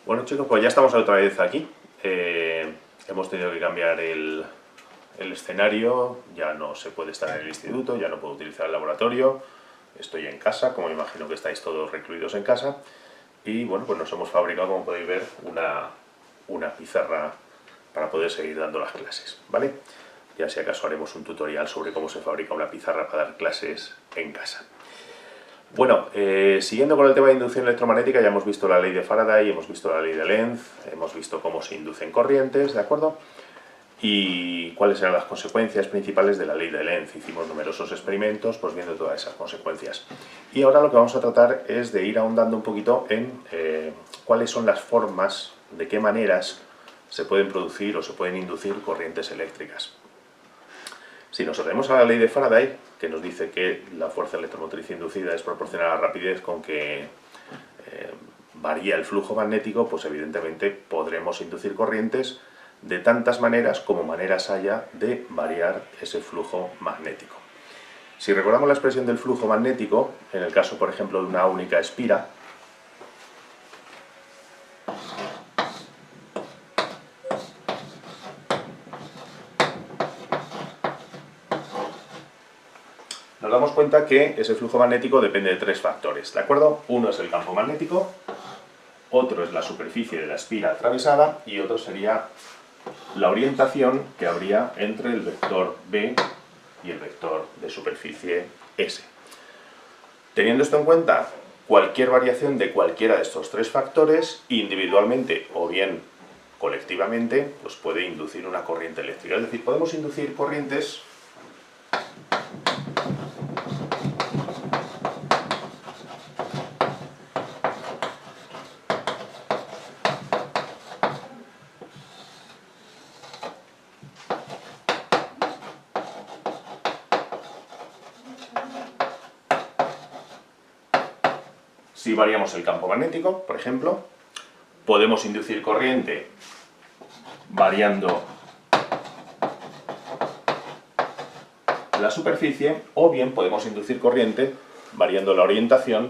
Bueno chicos, pues ya estamos otra vez aquí. Hemos tenido que cambiar el escenario, ya no se puede estar en el instituto, ya no puedo utilizar el laboratorio, estoy en casa, como imagino que estáis todos recluidos en casa, y bueno, pues nos hemos fabricado, como podéis ver, una pizarra para poder seguir dando las clases, ¿vale? Ya si acaso haremos un tutorial sobre cómo se fabrica una pizarra para dar clases en casa. Bueno, siguiendo con el tema de inducción electromagnética, ya hemos visto la ley de Faraday, hemos visto la ley de Lenz, hemos visto cómo se inducen corrientes, ¿de acuerdo? Y cuáles eran las consecuencias principales de la ley de Lenz. Hicimos numerosos experimentos pues viendo todas esas consecuencias. Y ahora lo que vamos a tratar es de ir ahondando un poquito en cuáles son las formas, de qué maneras se pueden producir o se pueden inducir corrientes eléctricas. Si nos atenemos a la ley de Faraday, que nos dice que la fuerza electromotriz inducida es proporcional a la rapidez con que varía el flujo magnético, pues evidentemente podremos inducir corrientes de tantas maneras como maneras haya de variar ese flujo magnético. Si recordamos la expresión del flujo magnético, en el caso por ejemplo de una única espira, nos damos cuenta que ese flujo magnético depende de tres factores, ¿de acuerdo? Uno es el campo magnético, otro es la superficie de la espira atravesada y otro sería la orientación que habría entre el vector B y el vector de superficie S. Teniendo esto en cuenta, cualquier variación de cualquiera de estos tres factores, individualmente o bien colectivamente, pues puede inducir una corriente eléctrica. Es decir, podemos inducir corrientes si variamos el campo magnético, por ejemplo, podemos inducir corriente variando la superficie, o bien podemos inducir corriente variando la orientación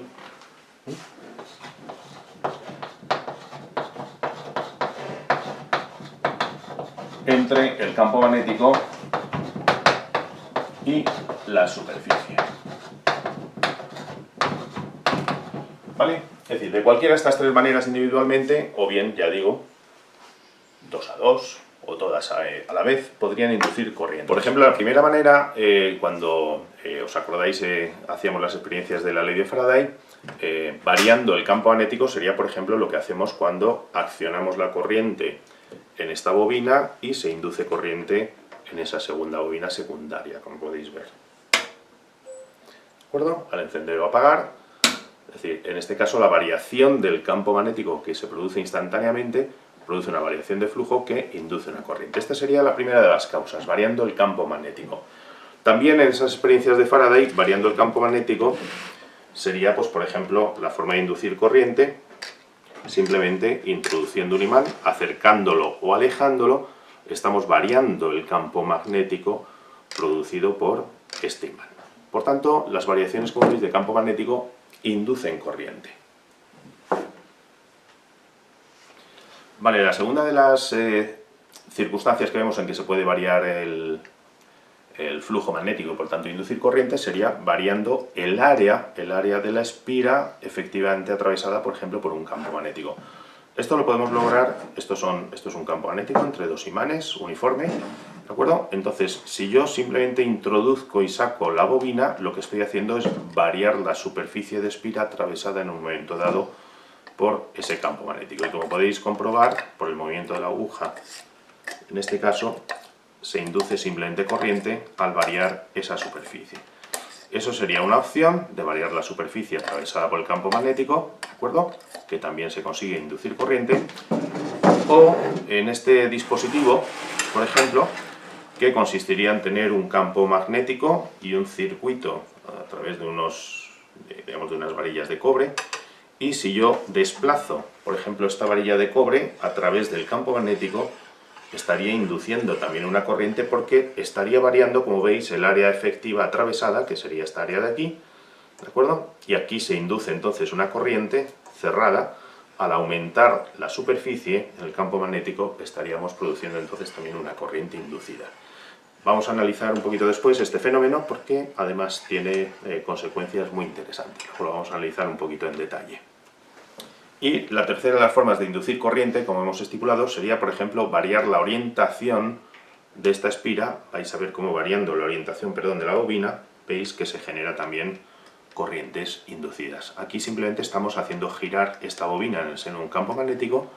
entre el campo magnético y la superficie. ¿Vale? Es decir, de cualquiera de estas tres maneras individualmente, o bien, ya digo, 2 a 2, o todas a la vez, podrían inducir corriente. Por ejemplo, la primera manera, cuando os acordáis, hacíamos las experiencias de la ley de Faraday, variando el campo magnético sería, por ejemplo, lo que hacemos cuando accionamos la corriente en esta bobina y se induce corriente en esa segunda bobina secundaria, como podéis ver. ¿De acuerdo? Al encender o apagar, es decir, en este caso la variación del campo magnético que se produce instantáneamente produce una variación de flujo que induce una corriente. Esta sería la primera de las causas, variando el campo magnético. También en esas experiencias de Faraday, variando el campo magnético, sería, pues, por ejemplo, la forma de inducir corriente, simplemente introduciendo un imán, acercándolo o alejándolo, estamos variando el campo magnético producido por este imán. Por tanto, las variaciones, como veis, de campo magnético inducen corriente. Vale, la segunda de las circunstancias que vemos en que se puede variar el flujo magnético y por tanto inducir corriente sería variando el área de la espira efectivamente atravesada, por ejemplo, por un campo magnético. Esto lo podemos lograr, esto es un campo magnético entre dos imanes uniforme, ¿de acuerdo? Entonces, si yo simplemente introduzco y saco la bobina, lo que estoy haciendo es variar la superficie de espira atravesada en un momento dado por ese campo magnético. Y como podéis comprobar, por el movimiento de la aguja, en este caso, se induce simplemente corriente al variar esa superficie. Eso sería una opción de variar la superficie atravesada por el campo magnético, ¿de acuerdo? Que también se consigue inducir corriente. O en este dispositivo, por ejemplo, que consistiría en tener un campo magnético y un circuito a través de de unas varillas de cobre. Y si yo desplazo, por ejemplo, esta varilla de cobre a través del campo magnético, estaría induciendo también una corriente porque estaría variando, como veis, el área efectiva atravesada, que sería esta área de aquí, ¿de acuerdo? Y aquí se induce entonces una corriente cerrada al aumentar la superficie en el campo magnético estaríamos produciendo entonces también una corriente inducida. Vamos a analizar un poquito después este fenómeno porque además tiene consecuencias muy interesantes. Lo vamos a analizar un poquito en detalle. Y la tercera de las formas de inducir corriente, como hemos estipulado, sería, por ejemplo, variar la orientación de esta espira. Vais a ver cómo variando la orientación, de la bobina, veis que se genera también corrientes inducidas. Aquí simplemente estamos haciendo girar esta bobina en el seno de un campo magnético,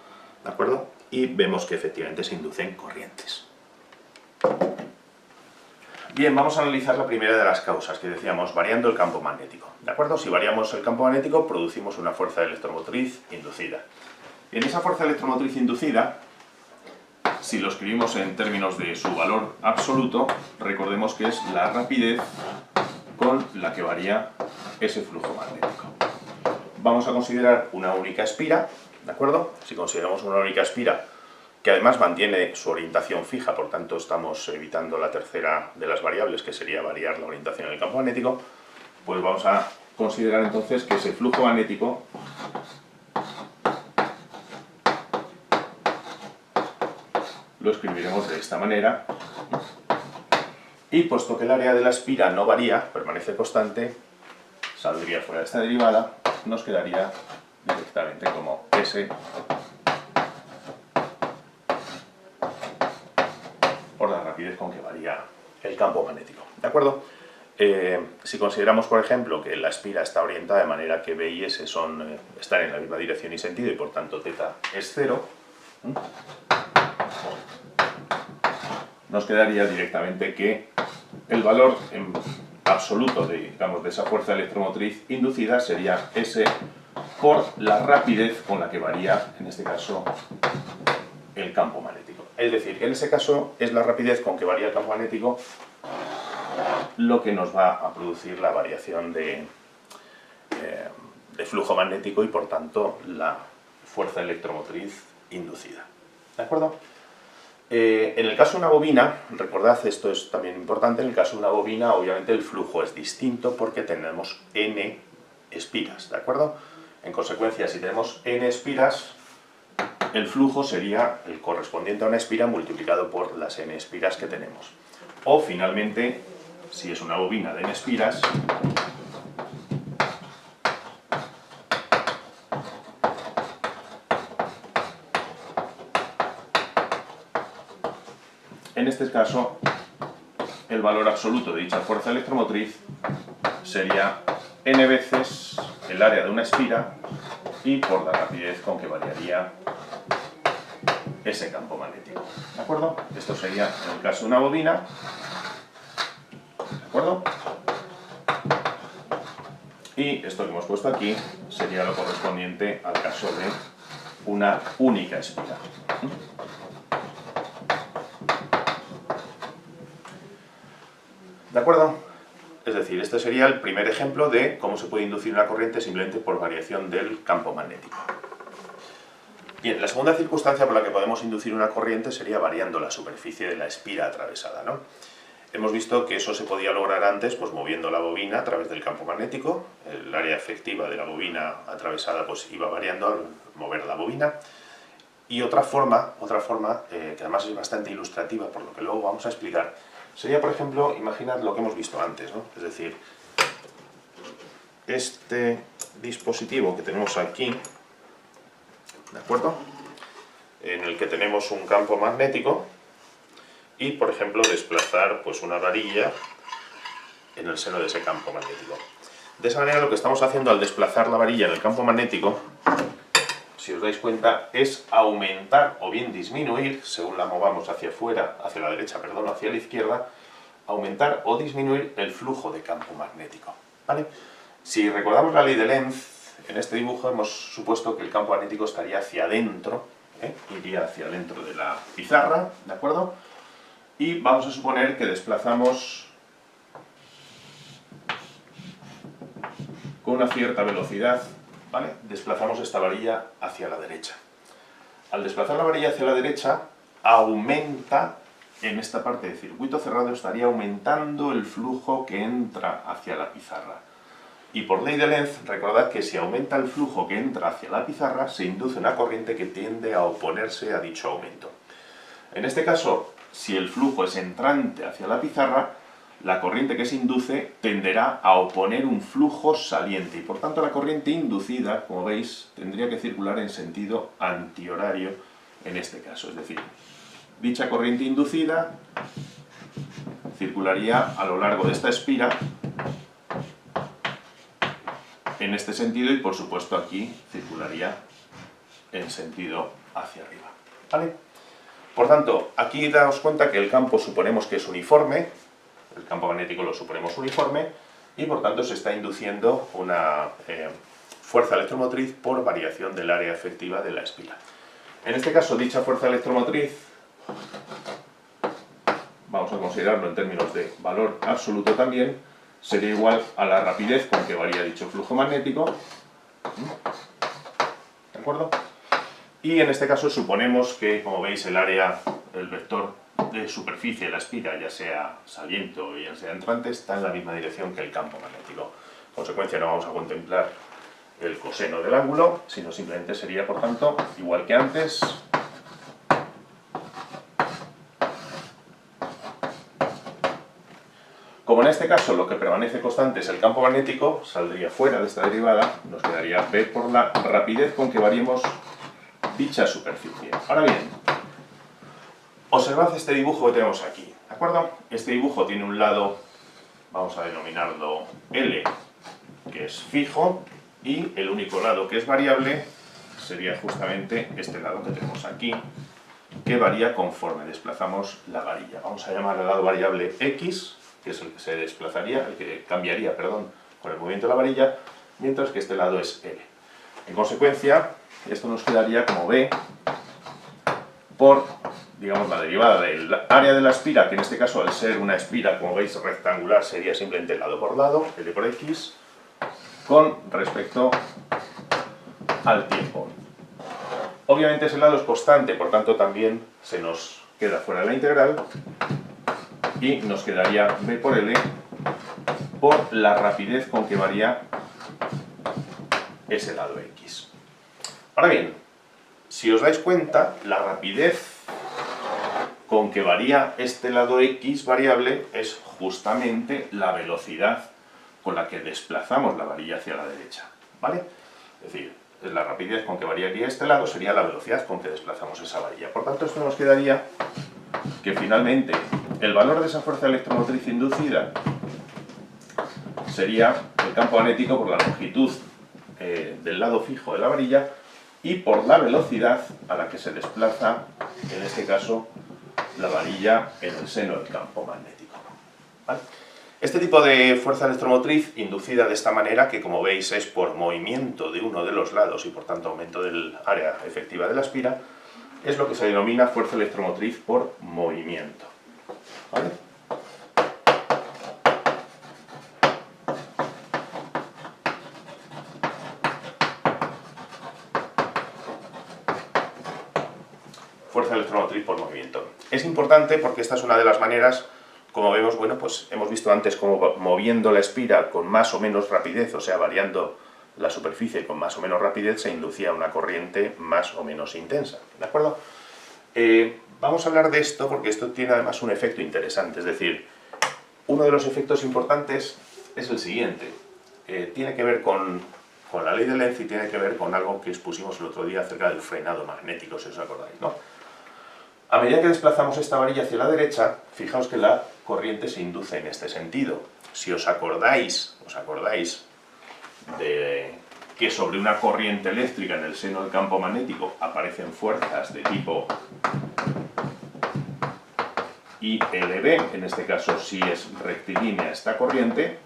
¿de acuerdo? Y vemos que efectivamente se inducen corrientes. Bien, vamos a analizar la primera de las causas, que decíamos, variando el campo magnético. ¿De acuerdo? Si variamos el campo magnético, producimos una fuerza electromotriz inducida. En esa fuerza electromotriz inducida, si lo escribimos en términos de su valor absoluto, recordemos que es la rapidez con la que varía ese flujo magnético. Vamos a considerar una única espira, ¿de acuerdo? Si consideramos una única espira que además mantiene su orientación fija, por tanto estamos evitando la tercera de las variables, que sería variar la orientación del campo magnético, pues vamos a considerar entonces que ese flujo magnético lo escribiremos de esta manera, y puesto que el área de la espira no varía, permanece constante, saldría fuera de esta derivada, nos quedaría directamente como S por la rapidez con que varía el campo magnético. ¿De acuerdo? Si consideramos, por ejemplo, que la espira está orientada de manera que B y S están en la misma dirección y sentido y por tanto θ es 0, nos quedaría directamente que el valor en absoluto de esa fuerza electromotriz inducida sería S por la rapidez con la que varía, en este caso, el campo magnético. Es decir, que en ese caso es la rapidez con que varía el campo magnético lo que nos va a producir la variación de flujo magnético y por tanto la fuerza electromotriz inducida. ¿De acuerdo? En el caso de una bobina, recordad, esto es también importante, en el caso de una bobina obviamente el flujo es distinto porque tenemos n espiras, ¿de acuerdo? En consecuencia, si tenemos n espiras, el flujo sería el correspondiente a una espira multiplicado por las n espiras que tenemos. O finalmente, si es una bobina de n espiras, en este caso, el valor absoluto de dicha fuerza electromotriz sería n veces el área de una espira y por la rapidez con que variaría ese campo magnético. ¿De acuerdo? Esto sería en el caso de una bobina. ¿De acuerdo? Y esto que hemos puesto aquí sería lo correspondiente al caso de una única espira. ¿De acuerdo? Es decir, este sería el primer ejemplo de cómo se puede inducir una corriente simplemente por variación del campo magnético. Bien, la segunda circunstancia por la que podemos inducir una corriente sería variando la superficie de la espira atravesada, ¿no? Hemos visto que eso se podía lograr antes pues moviendo la bobina a través del campo magnético. El área efectiva de la bobina atravesada pues iba variando al mover la bobina. Y otra forma que además es bastante ilustrativa, por lo que luego vamos a explicar, sería, por ejemplo, imaginar lo que hemos visto antes, ¿no? Es decir, este dispositivo que tenemos aquí, ¿de acuerdo? En el que tenemos un campo magnético y, por ejemplo, desplazar pues una varilla en el seno de ese campo magnético. De esa manera lo que estamos haciendo al desplazar la varilla en el campo magnético, si os dais cuenta, es aumentar o bien disminuir, según la movamos hacia afuera, hacia la derecha, perdón, hacia la izquierda, aumentar o disminuir el flujo de campo magnético, ¿vale? Si recordamos la ley de Lenz, en este dibujo hemos supuesto que el campo magnético estaría hacia adentro, iría hacia dentro de la pizarra, ¿de acuerdo? Y vamos a suponer que desplazamos con una cierta velocidad, ¿vale? Desplazamos esta varilla hacia la derecha. Al desplazar la varilla hacia la derecha, aumenta, en esta parte de circuito cerrado, estaría aumentando el flujo que entra hacia la pizarra. Y por ley de Lenz, recordad que si aumenta el flujo que entra hacia la pizarra, se induce una corriente que tiende a oponerse a dicho aumento. En este caso, si el flujo es entrante hacia la pizarra, la corriente que se induce tenderá a oponer un flujo saliente y por tanto la corriente inducida, como veis, tendría que circular en sentido antihorario en este caso. Es decir, dicha corriente inducida circularía a lo largo de esta espira en este sentido y por supuesto aquí circularía en sentido hacia arriba. ¿Vale? Por tanto, aquí daos cuenta que el campo suponemos que es uniforme, el campo magnético lo suponemos uniforme y por tanto se está induciendo una fuerza electromotriz por variación del área efectiva de la espira. En este caso, dicha fuerza electromotriz, vamos a considerarlo en términos de valor absoluto también, sería igual a la rapidez con que varía dicho flujo magnético. ¿De acuerdo? Y en este caso suponemos que, como veis, el área, el vector de superficie de la espira, ya sea saliente o ya sea entrante, está en la misma dirección que el campo magnético. En consecuencia, no vamos a contemplar el coseno del ángulo, sino simplemente sería, por tanto, igual que antes. Como en este caso lo que permanece constante es el campo magnético, saldría fuera de esta derivada, nos quedaría B por la rapidez con que variemos dicha superficie. Ahora bien, observad este dibujo que tenemos aquí, ¿de acuerdo? Este dibujo tiene un lado, vamos a denominarlo L, que es fijo, y el único lado que es variable sería justamente este lado que tenemos aquí, que varía conforme desplazamos la varilla. Vamos a llamar al lado variable X, que es el que se desplazaría, el que cambiaría, perdón, con el movimiento de la varilla, mientras que este lado es L. En consecuencia, esto nos quedaría como B por, digamos, la derivada del área de la espira, que en este caso, al ser una espira, como veis, rectangular, sería simplemente lado por lado, L por X, con respecto al tiempo. Obviamente ese lado es constante, por tanto también se nos queda fuera de la integral y nos quedaría B por L por la rapidez con que varía ese lado X. Ahora bien, si os dais cuenta, la rapidez con que varía este lado X variable es justamente la velocidad con la que desplazamos la varilla hacia la derecha, ¿vale? Es decir, la rapidez con que variaría este lado sería la velocidad con que desplazamos esa varilla. Por tanto, esto nos quedaría que finalmente el valor de esa fuerza electromotriz inducida sería el campo magnético por la longitud del lado fijo de la varilla y por la velocidad a la que se desplaza, en este caso, la varilla en el seno del campo magnético. ¿Vale? Este tipo de fuerza electromotriz inducida de esta manera, que como veis es por movimiento de uno de los lados y por tanto aumento del área efectiva de la espira, es lo que se denomina fuerza electromotriz por movimiento. ¿Vale? Fuerza electromotriz por movimiento. Es importante porque esta es una de las maneras, como vemos, bueno, pues hemos visto antes cómo moviendo la espira con más o menos rapidez, o sea, variando la superficie con más o menos rapidez, se inducía una corriente más o menos intensa. ¿De acuerdo? Vamos a hablar de esto porque esto tiene además un efecto interesante, es decir, uno de los efectos importantes es el siguiente. Tiene que ver con la ley de Lenz y tiene que ver con algo que expusimos el otro día acerca del frenado magnético, si os acordáis, ¿no? A medida que desplazamos esta varilla hacia la derecha, fijaos que la corriente se induce en este sentido. Si os acordáis de que sobre una corriente eléctrica en el seno del campo magnético aparecen fuerzas de tipo ILB, en este caso si es rectilínea esta corriente,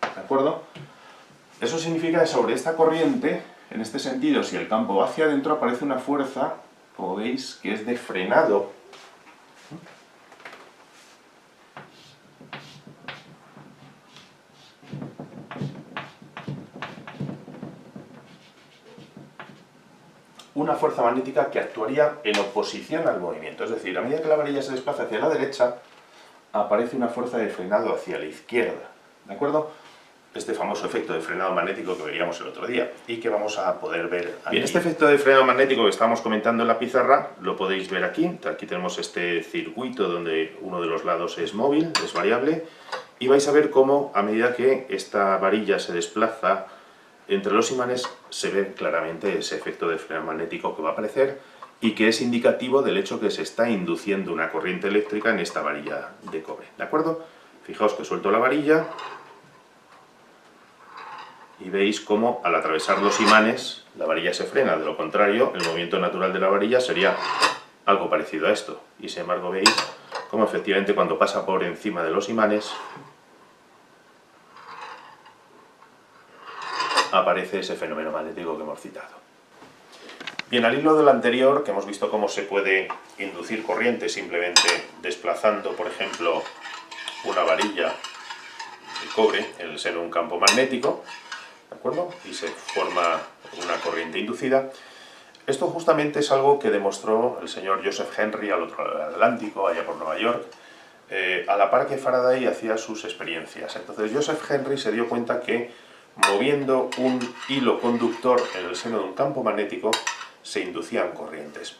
¿de acuerdo? Eso significa que sobre esta corriente, en este sentido, si el campo va hacia adentro, aparece una fuerza, como veis, que es de frenado. Una fuerza magnética que actuaría en oposición al movimiento. Es decir, a medida que la varilla se desplaza hacia la derecha, aparece una fuerza de frenado hacia la izquierda. ¿De acuerdo? este famoso efecto de frenado magnético que veíamos el otro día y que vamos a poder ver aquí. Bien, este efecto de frenado magnético que estamos comentando en la pizarra lo podéis ver aquí. Aquí tenemos este circuito donde uno de los lados es móvil, es variable, y vais a ver cómo a medida que esta varilla se desplaza entre los imanes se ve claramente ese efecto de frenado magnético que va a aparecer y que es indicativo del hecho que se está induciendo una corriente eléctrica en esta varilla de cobre, ¿de acuerdo? Fijaos que suelto la varilla y veis cómo al atravesar los imanes la varilla se frena, de lo contrario el movimiento natural de la varilla sería algo parecido a esto, y sin embargo veis cómo efectivamente cuando pasa por encima de los imanes aparece ese fenómeno magnético que hemos citado. Bien, al hilo de lo anterior, que hemos visto cómo se puede inducir corriente simplemente desplazando, por ejemplo, una varilla de cobre en el seno de un campo magnético, ¿de acuerdo? Y se forma una corriente inducida. Esto justamente es algo que demostró el señor Joseph Henry al otro lado del Atlántico, allá por Nueva York, a la par que Faraday hacía sus experiencias. Entonces Joseph Henry se dio cuenta que moviendo un hilo conductor en el seno de un campo magnético se inducían corrientes.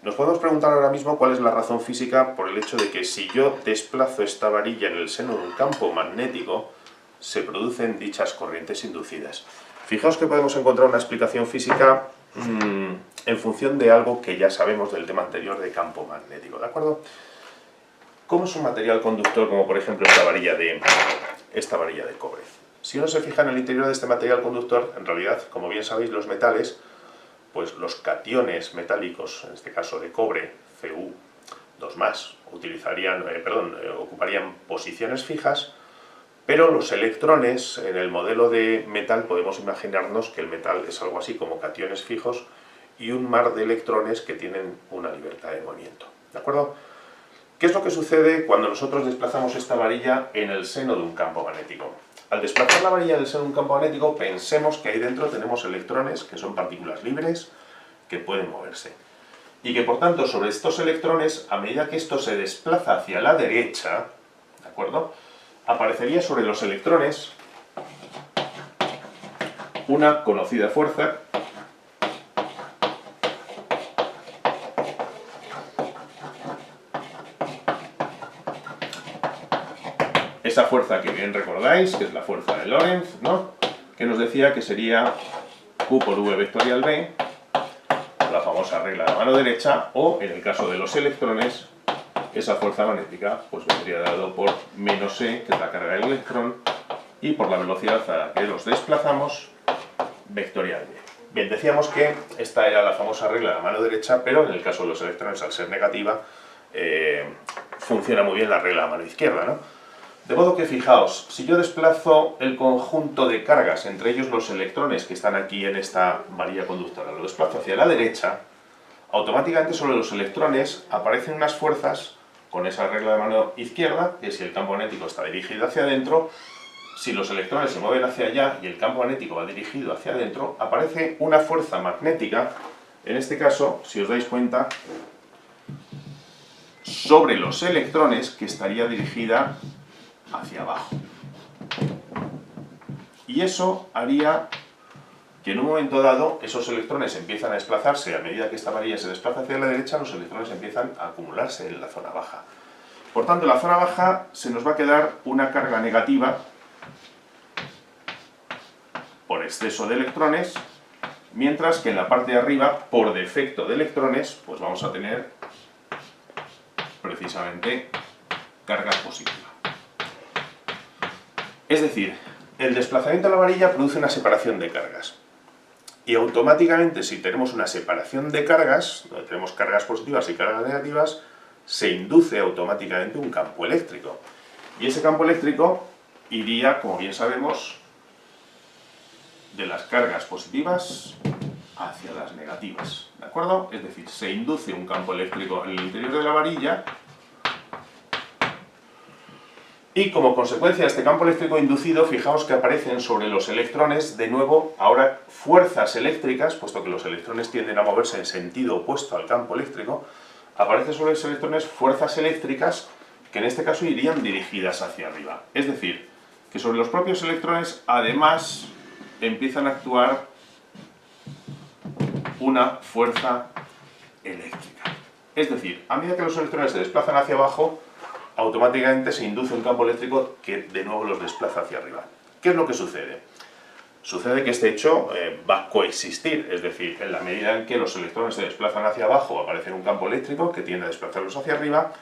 Nos podemos preguntar ahora mismo cuál es la razón física por el hecho de que si yo desplazo esta varilla en el seno de un campo magnético se producen dichas corrientes inducidas. Fijaos que podemos encontrar una explicación física en función de algo que ya sabemos del tema anterior de campo magnético, ¿de acuerdo? ¿Cómo es un material conductor como por ejemplo esta varilla de cobre? Si uno se fija en el interior de este material conductor, en realidad, como bien sabéis, los metales, pues los cationes metálicos, en este caso de cobre, Cu2+, ocuparían posiciones fijas, pero los electrones, en el modelo de metal podemos imaginarnos que el metal es algo así como cationes fijos y un mar de electrones que tienen una libertad de movimiento, ¿de acuerdo? ¿Qué es lo que sucede cuando nosotros desplazamos esta varilla en el seno de un campo magnético? Al desplazar la varilla en el seno de un campo magnético, pensemos que ahí dentro tenemos electrones, que son partículas libres, que pueden moverse. Y que por tanto sobre estos electrones, a medida que esto se desplaza hacia la derecha, ¿de acuerdo?, aparecería sobre los electrones una conocida fuerza esa fuerza que bien recordáis, que es la fuerza de Lorentz, ¿no?, que nos decía que sería Q por V vectorial B, la famosa regla de la mano derecha, o en el caso de los electrones, esa fuerza magnética pues vendría dado por menos E, que es la carga del electrón, y por la velocidad a la que los desplazamos, vectorial B. Bien, decíamos que esta era la famosa regla de la mano derecha, pero en el caso de los electrones, al ser negativa, funciona muy bien la regla de la mano izquierda, ¿no? De modo que fijaos, si yo desplazo el conjunto de cargas, entre ellos los electrones que están aquí en esta varilla conductora, lo desplazo hacia la derecha, automáticamente sobre los electrones aparecen unas fuerzas con esa regla de mano izquierda, que si el campo magnético está dirigido hacia adentro, si los electrones se mueven hacia allá y el campo magnético va dirigido hacia adentro, aparece una fuerza magnética, en este caso, si os dais cuenta, sobre los electrones que estaría dirigida hacia abajo. Y eso haría que en un momento dado esos electrones empiezan a desplazarse, a medida que esta varilla se desplaza hacia la derecha, los electrones empiezan a acumularse en la zona baja. Por tanto, en la zona baja se nos va a quedar una carga negativa por exceso de electrones, mientras que en la parte de arriba, por defecto de electrones, pues vamos a tener precisamente carga positiva. Es decir, el desplazamiento de la varilla produce una separación de cargas. Y automáticamente, si tenemos una separación de cargas, donde tenemos cargas positivas y cargas negativas, se induce automáticamente un campo eléctrico. Y ese campo eléctrico iría, como bien sabemos, de las cargas positivas hacia las negativas, ¿de acuerdo? Es decir, se induce un campo eléctrico en el interior de la varilla y como consecuencia de este campo eléctrico inducido, fijaos que aparecen sobre los electrones, de nuevo, ahora fuerzas eléctricas, puesto que los electrones tienden a moverse en sentido opuesto al campo eléctrico, aparecen sobre los electrones fuerzas eléctricas que en este caso irían dirigidas hacia arriba. Es decir, que sobre los propios electrones además empiezan a actuar una fuerza eléctrica. Es decir, a medida que los electrones se desplazan hacia abajo, automáticamente se induce un campo eléctrico que de nuevo los desplaza hacia arriba. ¿Qué es lo que sucede? Sucede que este hecho va a coexistir, es decir, en la medida en que los electrones se desplazan hacia abajo aparece un campo eléctrico que tiende a desplazarlos hacia arriba,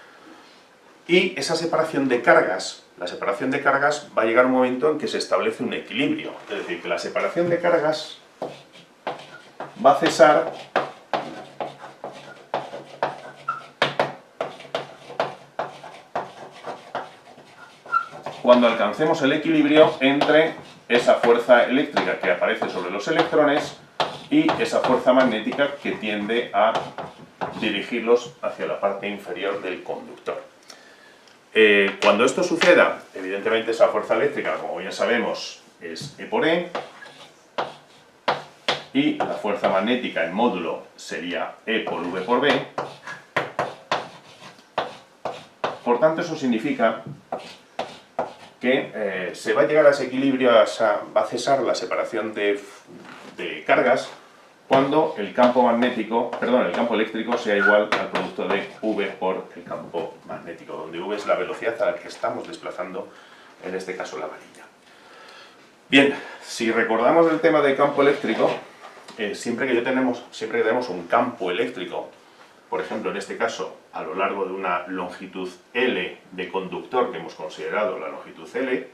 y esa separación de cargas, la separación de cargas va a llegar un momento en que se establece un equilibrio, es decir, que la separación de cargas va a cesar cuando alcancemos el equilibrio entre esa fuerza eléctrica que aparece sobre los electrones y esa fuerza magnética que tiende a dirigirlos hacia la parte inferior del conductor. Cuando esto suceda, evidentemente esa fuerza eléctrica, como ya sabemos, es E por E, y la fuerza magnética en módulo sería E por V por B. Por tanto, eso significa que se va a llegar a ese equilibrio, va a cesar la separación de cargas cuando el campo eléctrico sea igual al producto de V por el campo magnético, donde V es la velocidad a la que estamos desplazando, en este caso, la varilla. Bien, si recordamos el tema del campo eléctrico, siempre que tenemos un campo eléctrico, por ejemplo, en este caso, a lo largo de una longitud L de conductor que hemos considerado la longitud L,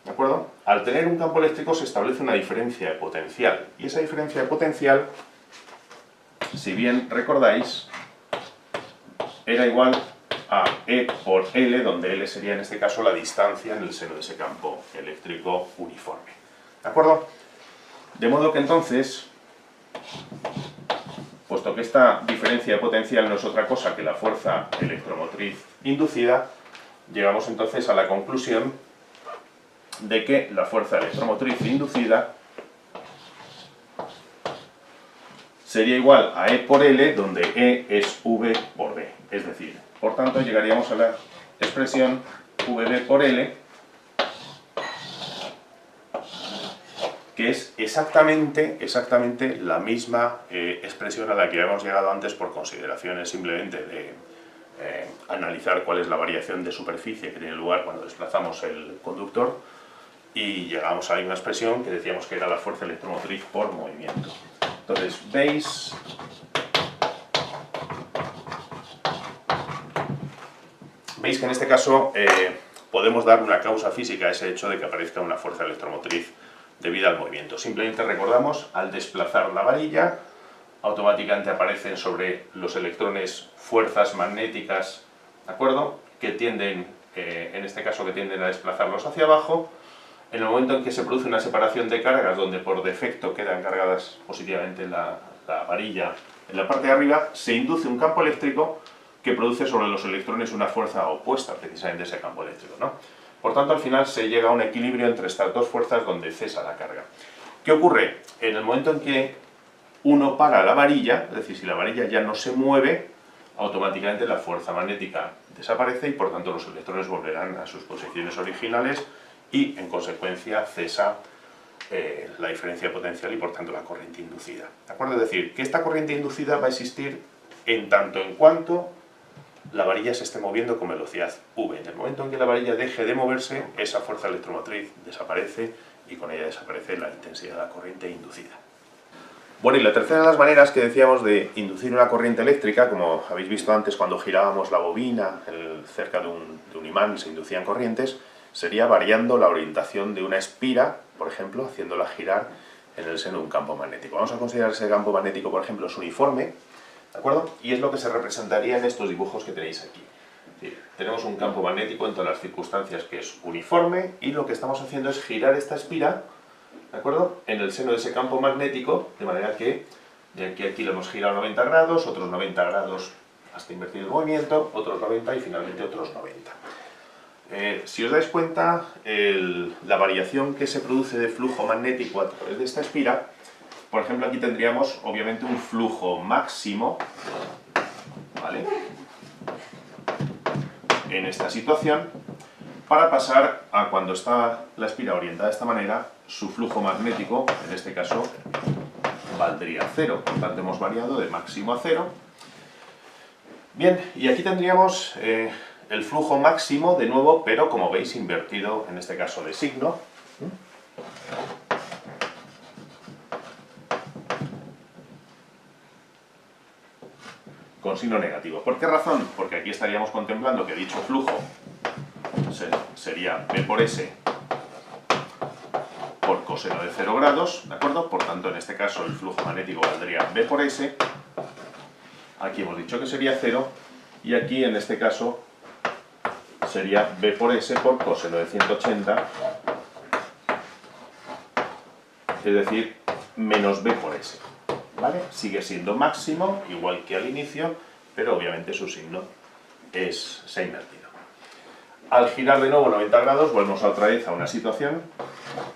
¿de acuerdo? Al tener un campo eléctrico se establece una diferencia de potencial, y esa diferencia de potencial, si bien recordáis, era igual a E por L, donde L sería en este caso la distancia en el seno de ese campo eléctrico uniforme. ¿De acuerdo? De modo que entonces, puesto que esta diferencia de potencial no es otra cosa que la fuerza electromotriz inducida, llegamos entonces a la conclusión de que la fuerza electromotriz inducida sería igual a E por L, donde E es V por B. Es decir, por tanto, llegaríamos a la expresión VB por L, que es exactamente la misma expresión a la que habíamos llegado antes por consideraciones simplemente de analizar cuál es la variación de superficie que tiene lugar cuando desplazamos el conductor, y llegamos a una expresión que decíamos que era la fuerza electromotriz por movimiento. Entonces, veis que en este caso podemos dar una causa física a ese hecho de que aparezca una fuerza electromotriz debido al movimiento. Simplemente recordamos, al desplazar la varilla, automáticamente aparecen sobre los electrones fuerzas magnéticas, ¿de acuerdo?, que tienden, en este caso, que tienden a desplazarlos hacia abajo. En el momento en que se produce una separación de cargas, donde por defecto quedan cargadas positivamente la varilla en la parte de arriba, se induce un campo eléctrico que produce sobre los electrones una fuerza opuesta precisamente a ese campo eléctrico, ¿no? Por tanto, al final se llega a un equilibrio entre estas dos fuerzas donde cesa la carga. ¿Qué ocurre? En el momento en que uno para la varilla, es decir, si la varilla ya no se mueve, automáticamente la fuerza magnética desaparece y por tanto los electrones volverán a sus posiciones originales y en consecuencia cesa la diferencia de potencial y por tanto la corriente inducida. ¿De acuerdo? Es decir, que esta corriente inducida va a existir en tanto en cuanto la varilla se esté moviendo con velocidad v. En el momento en que la varilla deje de moverse, esa fuerza electromotriz desaparece y con ella desaparece la intensidad de la corriente inducida. Bueno, y la tercera de las maneras que decíamos de inducir una corriente eléctrica, como habéis visto antes cuando girábamos la bobina cerca de un imán se inducían corrientes, sería variando la orientación de una espira, por ejemplo, haciéndola girar en el seno de un campo magnético. Vamos a considerar ese campo magnético, por ejemplo, es uniforme, ¿de acuerdo? Y es lo que se representaría en estos dibujos que tenéis aquí. Es decir, tenemos un campo magnético en todas las circunstancias que es uniforme y lo que estamos haciendo es girar esta espira, ¿de acuerdo?, en el seno de ese campo magnético, de manera que de aquí lo hemos girado 90 grados, otros 90 grados hasta invertir el movimiento, otros 90 y finalmente otros 90. Si os dais cuenta, la variación que se produce de flujo magnético a través de esta espira, por ejemplo, aquí tendríamos obviamente un flujo máximo, ¿vale?, en esta situación, para pasar a cuando está la espira orientada de esta manera, su flujo magnético, en este caso, valdría 0. Por tanto, hemos variado de máximo a 0. Bien, y aquí tendríamos el flujo máximo de nuevo, pero como veis, invertido, en este caso de signo. Con signo negativo. ¿Por qué razón? Porque aquí estaríamos contemplando que dicho flujo sería B por S por coseno de 0 grados, ¿de acuerdo? Por tanto, en este caso, el flujo magnético valdría B por S. Aquí hemos dicho que sería 0, y aquí, en este caso, sería B por S por coseno de 180, es decir, menos B por S. ¿Vale? Sigue siendo máximo, igual que al inicio, pero obviamente su signo se ha invertido. Al girar de nuevo 90 grados, volvemos otra vez a una situación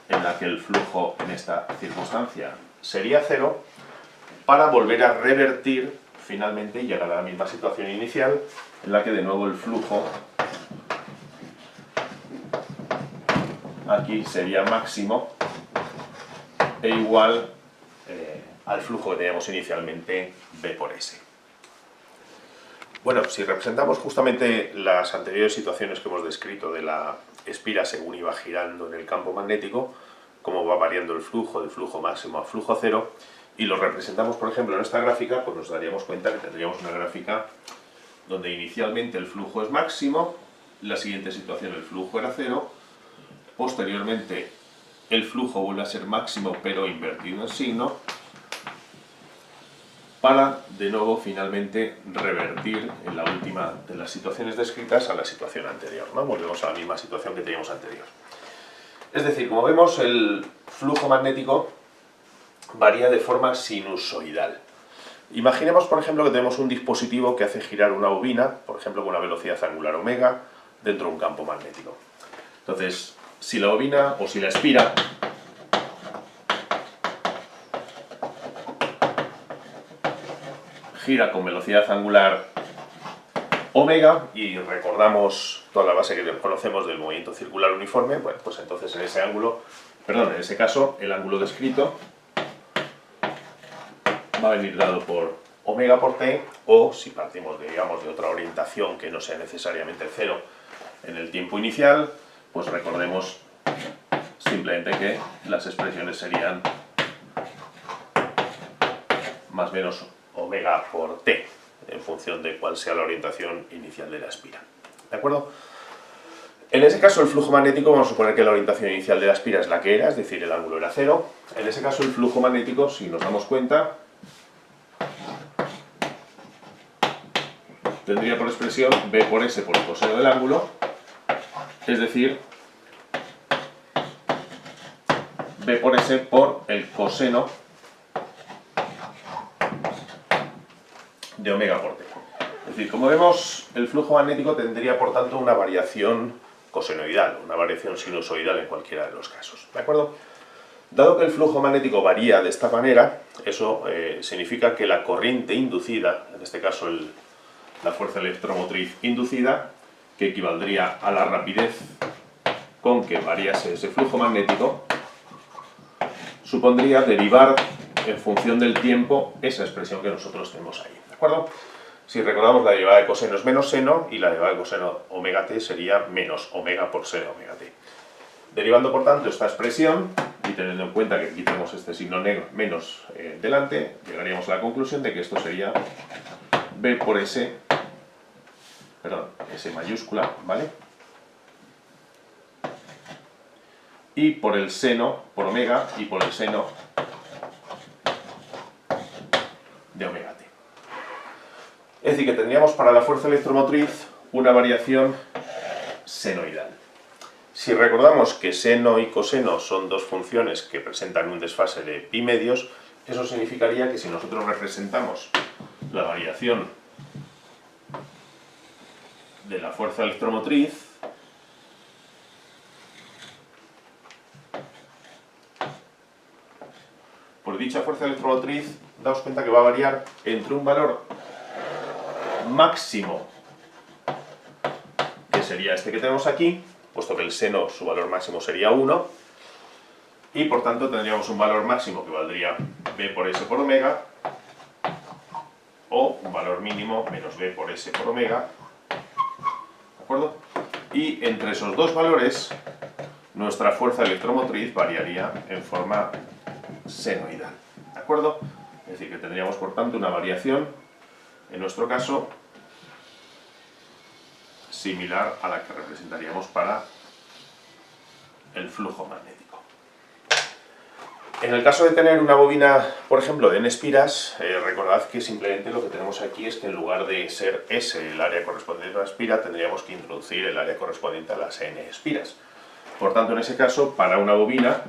en la que el flujo en esta circunstancia sería 0, para volver a revertir finalmente y llegar a la misma situación inicial, en la que de nuevo el flujo aquí sería máximo e igual al flujo que teníamos inicialmente, B por S. Bueno, si representamos justamente las anteriores situaciones que hemos descrito de la espira según iba girando en el campo magnético, cómo va variando el flujo, del flujo máximo a flujo 0, y lo representamos, por ejemplo, en esta gráfica, pues nos daríamos cuenta que tendríamos una gráfica donde inicialmente el flujo es máximo, la siguiente situación el flujo era 0, posteriormente el flujo vuelve a ser máximo pero invertido en signo, para de nuevo finalmente revertir en la última de las situaciones descritas a la situación anterior, ¿no? Volvemos a la misma situación que teníamos anterior. Es decir, como vemos, el flujo magnético varía de forma sinusoidal. Imaginemos, por ejemplo, que tenemos un dispositivo que hace girar una bobina, por ejemplo, con una velocidad angular omega, dentro de un campo magnético. Entonces, si la bobina o si la espira gira con velocidad angular omega, y recordamos toda la base que conocemos del movimiento circular uniforme, bueno, pues entonces en ese caso, el ángulo descrito va a venir dado por omega por t, o si partimos digamos, de otra orientación que no sea necesariamente 0 en el tiempo inicial, pues recordemos simplemente que las expresiones serían más o menos omega por t, en función de cuál sea la orientación inicial de la espira. ¿De acuerdo? En ese caso, el flujo magnético, vamos a suponer que la orientación inicial de la espira es la que era, es decir, el ángulo era 0. En ese caso, el flujo magnético, si nos damos cuenta, tendría por expresión B por S por el coseno del ángulo, es decir, B por S por el coseno de omega por t. Es decir, como vemos, el flujo magnético tendría, por tanto, una variación cosenoidal, una variación sinusoidal en cualquiera de los casos. ¿De acuerdo? Dado que el flujo magnético varía de esta manera, eso significa que la corriente inducida, en este caso la fuerza electromotriz inducida, que equivaldría a la rapidez con que variase ese flujo magnético, supondría derivar en función del tiempo esa expresión que nosotros tenemos ahí. ¿De acuerdo? Si recordamos, la derivada de coseno es menos seno, y la derivada de coseno omega t sería menos omega por seno omega t. Derivando, por tanto, esta expresión, y teniendo en cuenta que aquí tenemos este signo menos delante, llegaríamos a la conclusión de que esto sería B por S, perdón, S mayúscula, ¿vale? Y por el seno, por omega, y por el seno de omega t. Es decir, que tendríamos para la fuerza electromotriz una variación senoidal. Si recordamos que seno y coseno son dos funciones que presentan un desfase de pi medios, eso significaría que si nosotros representamos la variación de la fuerza electromotriz por dicha fuerza electromotriz, daos cuenta que va a variar entre un valor máximo, que sería este que tenemos aquí, pues puesto que el seno, su valor máximo sería 1, y por tanto tendríamos un valor máximo que valdría b por s por omega, o un valor mínimo menos b por s por omega, ¿de acuerdo? Y entre esos dos valores, nuestra fuerza electromotriz variaría en forma senoidal, ¿de acuerdo? Es decir, que tendríamos por tanto una variación, en nuestro caso, similar a la que representaríamos para el flujo magnético. En el caso de tener una bobina, por ejemplo, de N espiras, recordad que simplemente lo que tenemos aquí es que en lugar de ser S el área correspondiente a la espira, tendríamos que introducir el área correspondiente a las N espiras. Por tanto, en ese caso, para una bobina,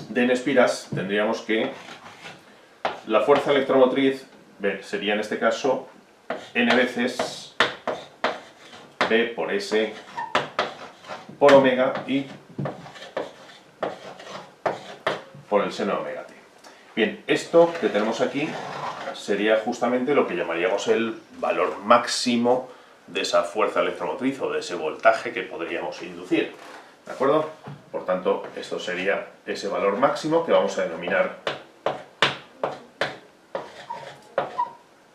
de N espiras, tendríamos que la fuerza electromotriz sería en este caso N veces B por S por omega y por el seno de omega t. Bien, esto que tenemos aquí sería justamente lo que llamaríamos el valor máximo de esa fuerza electromotriz o de ese voltaje que podríamos inducir, ¿de acuerdo? Por tanto, esto sería ese valor máximo que vamos a denominar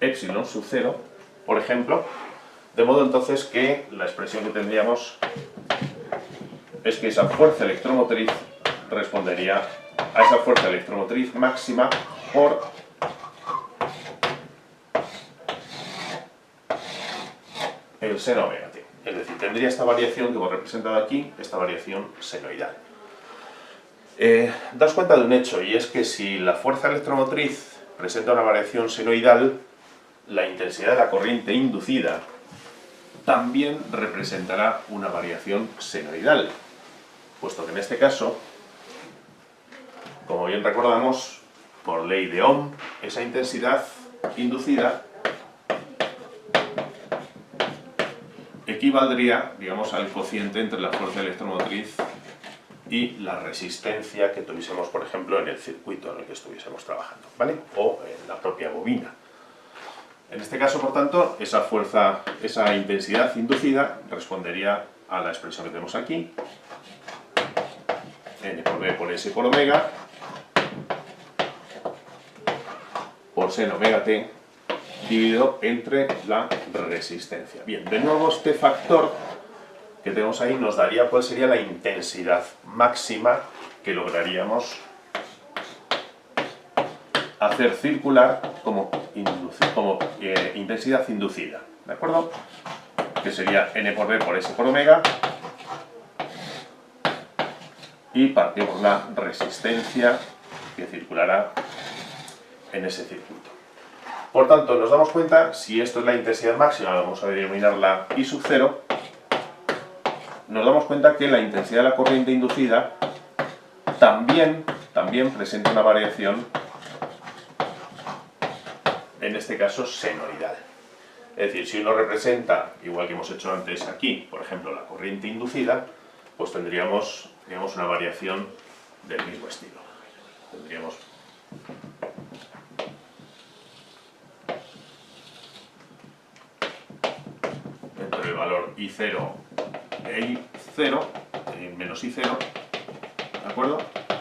epsilon sub 0, por ejemplo, de modo entonces que la expresión que tendríamos es que esa fuerza electromotriz respondería a esa fuerza electromotriz máxima por el seno omega t. Es decir, tendría esta variación que hemos representado aquí, esta variación senoidal. Daos cuenta de un hecho, y es que si la fuerza electromotriz presenta una variación senoidal, la intensidad de la corriente inducida también representará una variación senoidal, puesto que en este caso, como bien recordamos, por ley de Ohm, esa intensidad inducida equivaldría, digamos, al cociente entre la fuerza electromotriz y la resistencia que tuviésemos, por ejemplo, en el circuito en el que estuviésemos trabajando, ¿vale? O en la propia bobina. En este caso, por tanto, esa fuerza, esa intensidad inducida respondería a la expresión que tenemos aquí, N por B por S por omega, por seno omega t, dividido entre la resistencia. Bien, de nuevo este factor que tenemos ahí nos daría cuál sería la intensidad máxima que lograríamos hacer circular como intensidad inducida, ¿de acuerdo? Que sería N por B por S por omega y partido por la resistencia que circulará en ese circuito. Por tanto, nos damos cuenta, si esto es la intensidad máxima, vamos a denominarla I sub 0, nos damos cuenta que la intensidad de la corriente inducida también presenta una variación, en este caso senoidal. Es decir, si uno representa, igual que hemos hecho antes aquí, por ejemplo, la corriente inducida, pues tendríamos, digamos, una variación del mismo estilo. Tendríamos entre el valor I0 e I0, menos I0, ¿de acuerdo?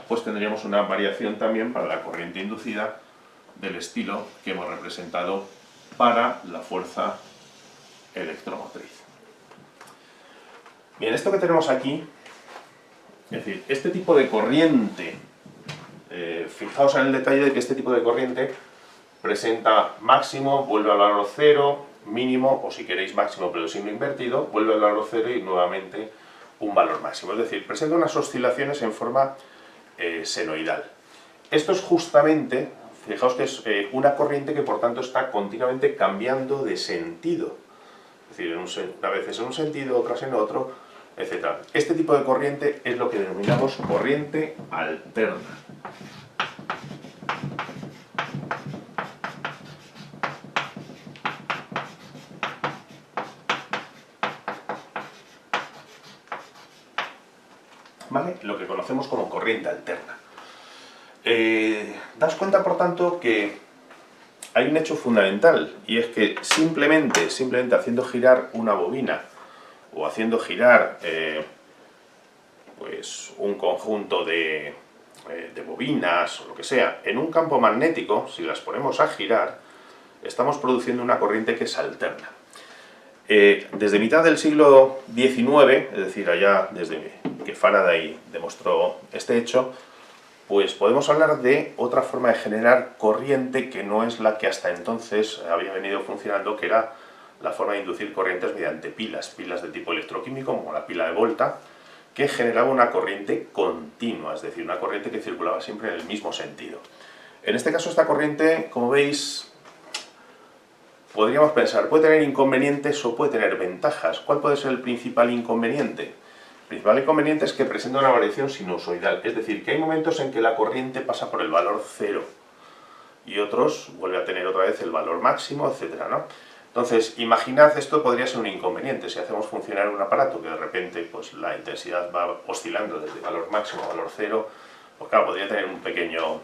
Pues tendríamos una variación también para la corriente inducida del estilo que hemos representado para la fuerza electromotriz. Bien, esto que tenemos aquí, es decir, este tipo de corriente, fijaos en el detalle de que este tipo de corriente presenta máximo, vuelve al valor 0, mínimo, o si queréis máximo pero signo invertido, vuelve al valor 0 y nuevamente un valor máximo. Es decir, presenta unas oscilaciones en forma senoidal. Esto es justamente, fijaos que es una corriente que por tanto está continuamente cambiando de sentido. Es decir, una vez es en un sentido, otras en otro, etc. Este tipo de corriente es lo que denominamos corriente alterna. ¿Vale? Lo que conocemos como corriente alterna. Daos cuenta, por tanto, que hay un hecho fundamental, y es que simplemente haciendo girar una bobina o haciendo girar pues un conjunto de bobinas o lo que sea en un campo magnético, si las ponemos a girar, estamos produciendo una corriente que es alterna. Desde mitad del siglo XIX, es decir, allá desde que Faraday demostró este hecho, pues podemos hablar de otra forma de generar corriente que no es la que hasta entonces había venido funcionando, que era la forma de inducir corrientes mediante pilas de tipo electroquímico, como la pila de Volta, que generaba una corriente continua, es decir, una corriente que circulaba siempre en el mismo sentido. En este caso, esta corriente, como veis, podríamos pensar, puede tener inconvenientes o puede tener ventajas. ¿Cuál puede ser el principal inconveniente? El principal inconveniente es que presenta una variación sinusoidal, es decir, que hay momentos en que la corriente pasa por el valor cero y otros vuelve a tener otra vez el valor máximo, etcétera, ¿no? Entonces, imaginad, esto podría ser un inconveniente. Si hacemos funcionar un aparato que de repente pues, la intensidad va oscilando desde valor máximo a valor cero, pues claro, podría tener un pequeño,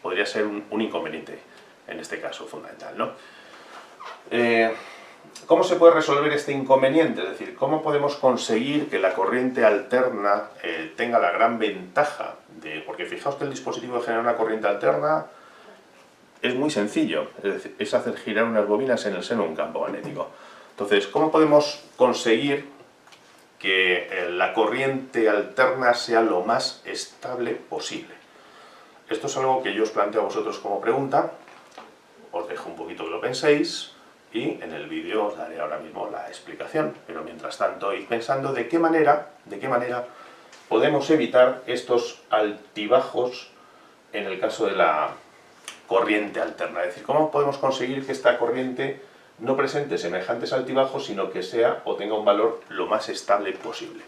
podría ser un inconveniente en este caso fundamental, ¿no? ¿Cómo se puede resolver este inconveniente? Es decir, ¿cómo podemos conseguir que la corriente alterna tenga la gran ventaja de...? Porque fijaos que el dispositivo de generar una corriente alterna es muy sencillo, es decir, es hacer girar unas bobinas en el seno de un campo magnético. Entonces, ¿cómo podemos conseguir que la corriente alterna sea lo más estable posible? Esto es algo que yo os planteo a vosotros como pregunta, os dejo un poquito que lo penséis, y en el vídeo os daré ahora mismo la explicación, pero mientras tanto id pensando de qué manera podemos evitar estos altibajos en el caso de la corriente alterna. Es decir, cómo podemos conseguir que esta corriente no presente semejantes altibajos, sino que sea o tenga un valor lo más estable posible.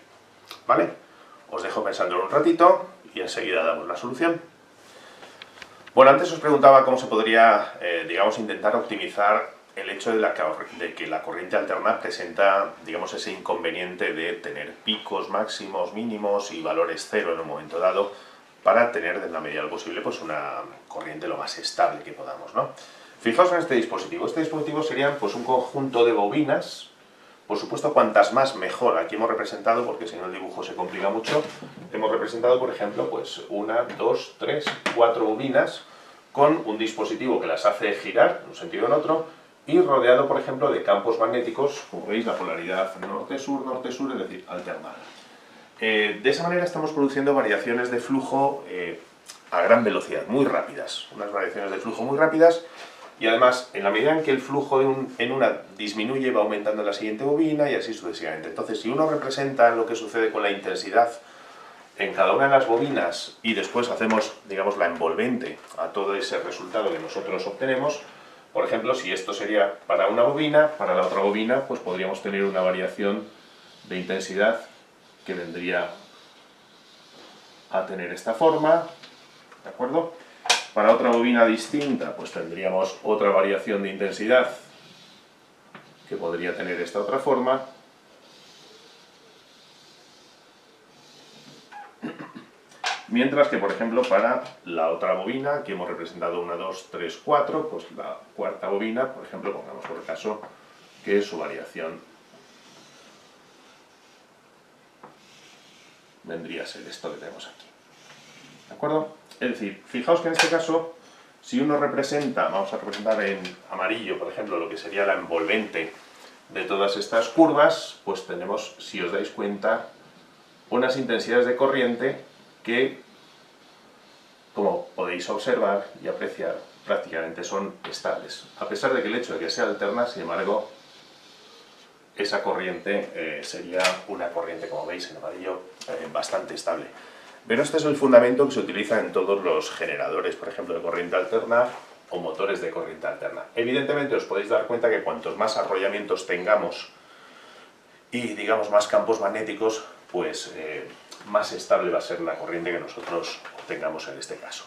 ¿Vale? Os dejo pensándolo un ratito y enseguida damos la solución. Bueno, antes os preguntaba cómo se podría, digamos, intentar optimizar el hecho de que la corriente alterna presenta, digamos, ese inconveniente de tener picos máximos, mínimos y valores cero en un momento dado, para tener, en la medida de lo posible, pues una corriente lo más estable que podamos, ¿no? Fijaos en este dispositivo. Este dispositivo sería pues, un conjunto de bobinas, por supuesto, cuantas más mejor. Aquí hemos representado, porque si no el dibujo se complica mucho, hemos representado, por ejemplo, pues 1, 2, 3, 4 bobinas con un dispositivo que las hace girar en un sentido o en otro, y rodeado, por ejemplo, de campos magnéticos, como veis, la polaridad norte-sur, es decir, alternada. De esa manera estamos produciendo variaciones de flujo a gran velocidad, muy rápidas, unas variaciones de flujo muy rápidas, y además, en la medida en que el flujo en una disminuye, va aumentando en la siguiente bobina y así sucesivamente. Entonces, si uno representa lo que sucede con la intensidad en cada una de las bobinas y después hacemos, digamos, la envolvente a todo ese resultado que nosotros obtenemos, por ejemplo, si esto sería para una bobina, para la otra bobina, pues podríamos tener una variación de intensidad que vendría a tener esta forma, ¿de acuerdo? Para otra bobina distinta, pues tendríamos otra variación de intensidad que podría tener esta otra forma. Mientras que, por ejemplo, para la otra bobina, que hemos representado 1, 2, 3, 4, pues la cuarta bobina, por ejemplo, pongamos por caso que su variación vendría a ser esto que tenemos aquí. ¿De acuerdo? Es decir, fijaos que en este caso, si uno representa, vamos a representar en amarillo, por ejemplo, lo que sería la envolvente de todas estas curvas, pues tenemos, si os dais cuenta, unas intensidades de corriente que, como podéis observar y apreciar, prácticamente son estables. A pesar de que el hecho de que sea alterna, sin embargo, esa corriente sería una corriente, como veis en amarillo, bastante estable. Pero este es el fundamento que se utiliza en todos los generadores, por ejemplo, de corriente alterna o motores de corriente alterna. Evidentemente os podéis dar cuenta que cuantos más arrollamientos tengamos y, digamos, más campos magnéticos, pues más estable va a ser la corriente que nosotros obtengamos en este caso.